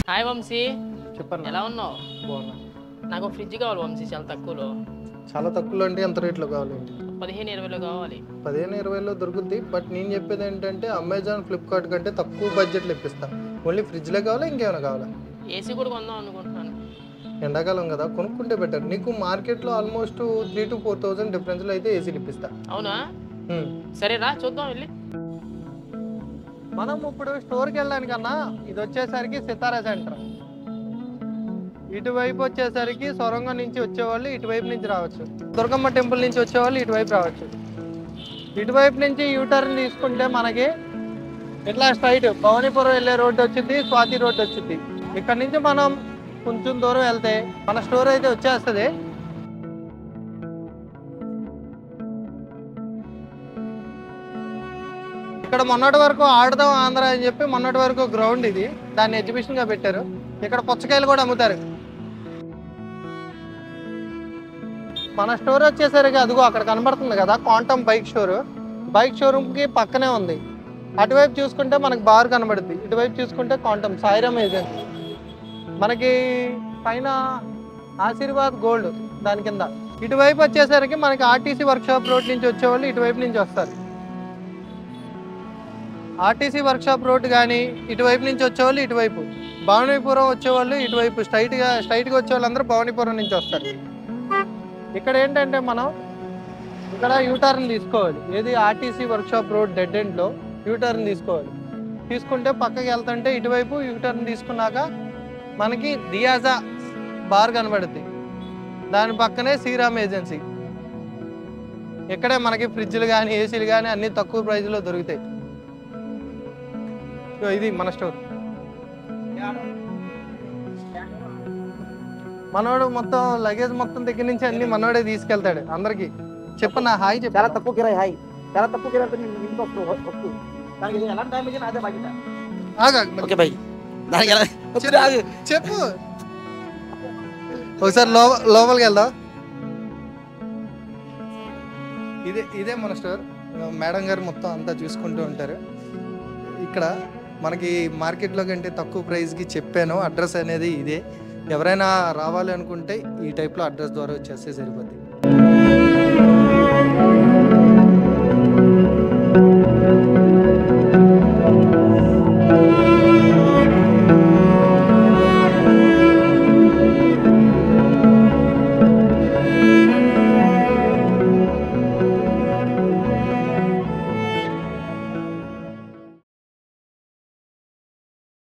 Hi Vamsi, చెప్పండి. ఎలా ఉన్నావు? బాగున్నా. నాకు ఫ్రిడ్జ్ కావాలి వంశీ, చాలా తక్కువలో. చాలా తక్కువలో అంటే ఎంత రేట్లో కావాలండి? 15-20లో కావాలి. 15-20లో దొరుకుద్ది. బట్ నేను చెప్పేది ఏంటంటే అమెజాన్, ఫ్లిప్కార్ట్ కంటే తక్కువ బడ్జెట్లో ఇప్పిస్తా. ఓన్లీ ఫ్రిడ్జ్లే కావాలా, ఇంకేమైనా కావాలా? ఏసీ కూడా కొందాం అనుకుంటున్నాను. ఎండాకాలం కదా, కొనుక్కుంటే బెటర్. నీకు మార్కెట్లో ఆల్మోస్ట్ 3,000 to 4,000 డిఫరెన్స్లో అయితే ఏసీలు ఇప్పిస్తా. అవునా? సరేరా, చూద్దాం వెళ్ళి. మనం ఇప్పుడు స్టోర్కి వెళ్ళడానికన్నా ఇది వచ్చేసరికి సితారా సెంటర్. ఇటువైపు వచ్చేసరికి సొరంగం నుంచి వచ్చేవాళ్ళు ఇటువైపు నుంచి రావచ్చు, దుర్గమ్మ టెంపుల్ నుంచి వచ్చేవాళ్ళు ఇటువైపు రావచ్చు. ఇటువైపు నుంచి యూటర్న్ తీసుకుంటే మనకి ఇట్లా స్ట్రైట్ భవానీపురం వెళ్ళే రోడ్డు వచ్చింది, స్వాతి రోడ్డు వచ్చింది. ఇక్కడ నుంచి మనం కొంచెం దూరం వెళ్తే మన స్టోర్ అయితే వచ్చేస్తుంది. ఇక్కడ మొన్నటి వరకు ఆడదాం ఆంధ్ర అని చెప్పి మొన్నటి వరకు గ్రౌండ్ ఇది, దాన్ని ఎగ్జిబిషన్ గా పెట్టారు. ఇక్కడ పుచ్చకాయలు కూడా అమ్ముతారు. మన స్టోర్ వచ్చేసరికి అదిగో అక్కడ కనబడుతుంది కదా quantum bike store. Bike showroom కి పక్కనే ఉంది. అటువైపు చూసుకుంటే మనకి బార్ కనబడుద్ది, ఇటువైపు చూసుకుంటే క్వాంటమ్ సాయిరామ్ ఏజెన్సీ. మనకి పైన ఆశీర్వాద్ గోల్డ్ దాని కింద. ఇటువైపు వచ్చేసరికి మనకి ఆర్టీసీ వర్క్షాప్ రోడ్ నుంచి వచ్చేవాళ్ళు ఇటువైపు నుంచి వస్తారు. ఆర్టీసీ వర్క్షాప్ రోడ్డు కానీ ఇటువైపు నుంచి వచ్చేవాళ్ళు ఇటువైపు, భవానీపురం వచ్చేవాళ్ళు ఇటువైపు స్ట్రైట్గా వచ్చే వాళ్ళందరూ భవానీపురం నుంచి వస్తారు. ఇక్కడ ఏంటంటే మనం ఇక్కడ యూటర్న్ తీసుకోవాలి. ఏది ఆర్టీసీ వర్క్షాప్ రోడ్ డెడ్ ఎండ్లో యూటర్న్ తీసుకోవాలి. తీసుకుంటే పక్కకి వెళ్తుంటే ఇటువైపు యూటర్న్ తీసుకున్నాక మనకి దియాజా బార్ కనబడుద్ది. దాని పక్కనే శ్రీరామ్ ఏజెన్సీ. ఇక్కడే మనకి ఫ్రిడ్జ్లు కానీ ఏసీలు కానీ అన్ని తక్కువ ప్రైజ్లో దొరుకుతాయి. ఇది మన స్టోర్. మనోడు మొత్తం లగేజ్ మొత్తం దగ్గర నుంచి అన్ని మనోడే తీసుకెళ్తాడు. అందరికి చెప్పన్నా హాయ్ చెప్పు. చాలా తక్కువ కిరాయి, హాయ్ చాలా తక్కువ కిరాయి. ఇంటికి వస్తూ దానికి ఎలాంటి డ్యామేజ్ అదే బాధ్యత. ఓకే బాయ్, దానికి ఎలా చెప్పు. ఒకసారి లోపలికి వెళ్దాం. ఇదే మన స్టోర్. మేడం గారు మొత్తం అంతా చూసుకుంటూ ఉంటారు. ఇక్కడ మనకి మార్కెట్లో కంటే తక్కువ ప్రైస్కి చెప్పాను. అడ్రస్ అనేది ఇదే. ఎవరైనా రావాలి అనుకుంటే ఈ టైప్లో అడ్రస్ ద్వారా వచ్చేస్తే సరిపోద్ది.